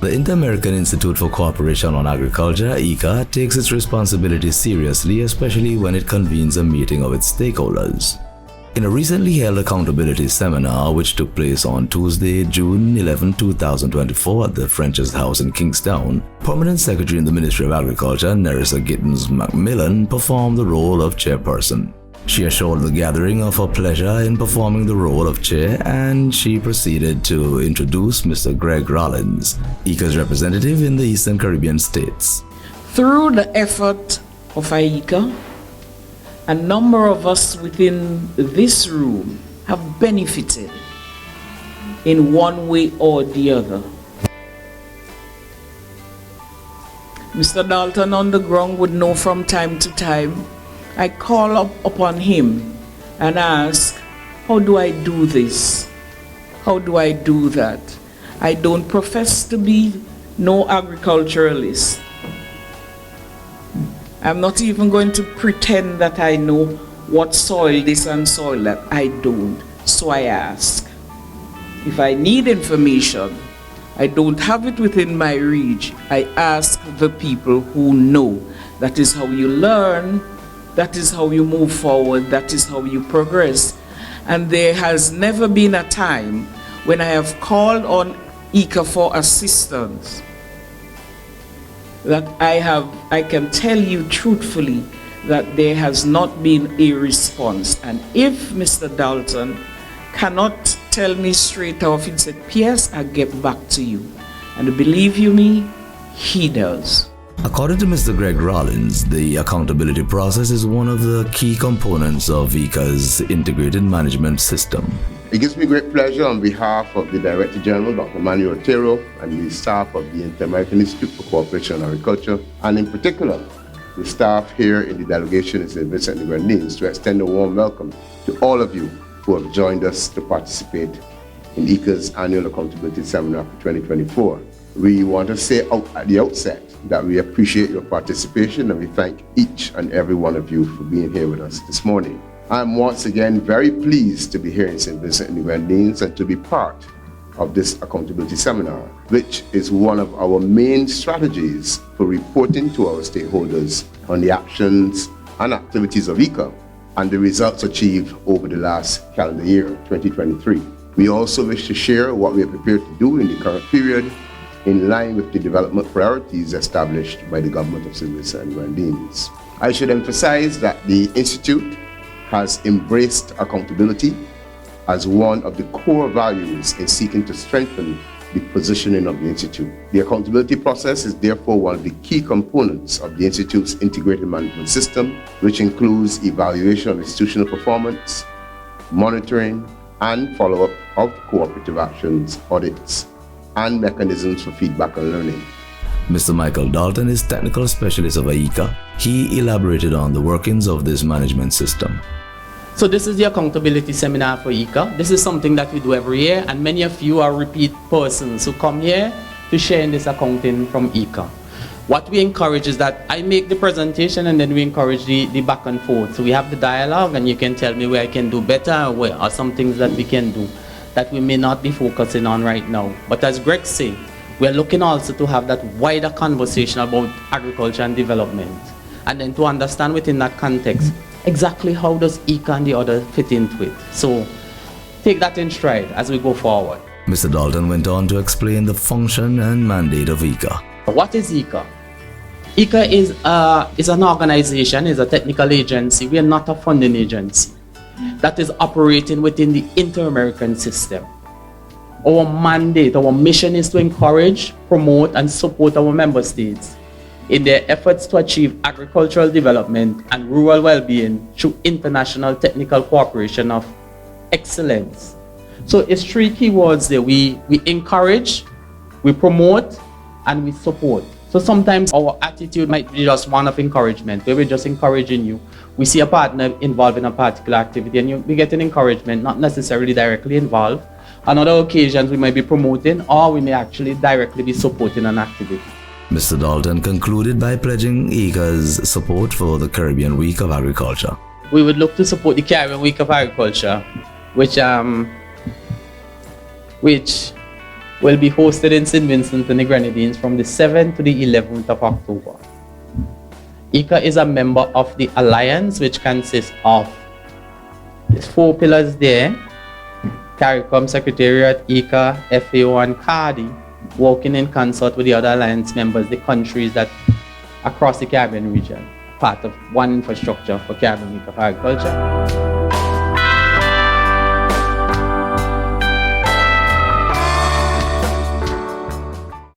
The Inter-American Institute for Cooperation on Agriculture, Iica, takes its responsibilities seriously, especially when it convenes a meeting of its stakeholders. In a recently held accountability seminar, which took place on Tuesday, June 11, 2024 at the French's House in Kingstown, Permanent Secretary in the Ministry of Agriculture, Nerissa Gittins McMillan, performed the role of chairperson. She assured the gathering of her pleasure in performing the role of chair, and she proceeded to introduce Mr. Greg Rollins, Iica's representative in the Eastern Caribbean states. Through the effort of Iica, a number of us within this room have benefited in one way or the other. Mr. Dalton on the ground would know from time to time I call up upon him and ask, how do I do this? How do I do that? I don't profess to be no agriculturalist. I'm not even going to pretend that I know what soil this and soil that. I don't. So I ask. If I need information, I don't have it within my reach. I ask the people who know. That is how you learn. That is how you move forward. That is how you progress. And there has never been a time when I have called on Iica for assistance that I can tell you truthfully that there has not been a response. And if Mr. Dalton cannot tell me straight off, he said, P.S., I'll get back to you. And believe you me, he does. According to Mr. Greg Rollins, the accountability process is one of the key components of Iica's integrated management system. It gives me great pleasure on behalf of the Director General, Dr. Manuel Otero, and the staff of the Inter-American Institute for Cooperation on Agriculture, and in particular, the staff here in the delegation in St. Vincent and the Grenadines, to extend a warm welcome to all of you who have joined us to participate in Iica's annual accountability seminar for 2024. We want to say at the outset that we appreciate your participation and we thank each and every one of you for being here with us this morning. I'm once again very pleased to be here in St. Vincent and the Grenadines and to be part of this accountability seminar, which is one of our main strategies for reporting to our stakeholders on the actions and activities of Iica and the results achieved over the last calendar year, 2023. We also wish to share what we are prepared to do in the current period in line with the development priorities established by the government of St. Vincent and Grenadines. I should emphasize that the Institute has embraced accountability as one of the core values in seeking to strengthen the positioning of the Institute. The accountability process is therefore one of the key components of the Institute's integrated management system, which includes evaluation of institutional performance, monitoring, and follow-up of cooperative actions, audits, and mechanisms for feedback and learning. Mr. Michael Dalton is technical specialist of Iica. He elaborated on the workings of this management system. So this is the accountability seminar for Iica. This is something that we do every year, and many of you are repeat persons who come here to share in this accounting from Iica. What we encourage is that I make the presentation and then we encourage the back and forth. So we have the dialogue and you can tell me where I can do better or where are some things that we can do that we may not be focusing on right now. But as Greg said, we're looking also to have that wider conversation about agriculture and development. And then to understand within that context, exactly how does Iica and the other fit into it. So take that in stride as we go forward. Mr. Dalton went on to explain the function and mandate of Iica. What is Iica? Iica is an organization, is a technical agency. We are not a funding agency that is operating within the Inter-American system. Our mandate, our mission is to encourage, promote, and support our member states in their efforts to achieve agricultural development and rural well-being through international technical cooperation of excellence. So it's three key words there. We encourage, we promote, and we support. So sometimes our attitude might be just one of encouragement, where we're just encouraging you. We see a partner involved in a particular activity and we get an encouragement, not necessarily directly involved. On other occasions, we might be promoting or we may actually directly be supporting an activity. Mr. Dalton concluded by pledging Iica's support for the Caribbean Week of Agriculture. We would look to support the Caribbean Week of Agriculture, which will be hosted in St. Vincent and the Grenadines from the 7th to the 11th of October. Iica is a member of the Alliance, which consists of these 4 pillars there: CARICOM, Secretariat, Iica, FAO, and CARDI, working in concert with the other Alliance members, the countries that across the Caribbean region, part of one infrastructure for Caribbean agriculture.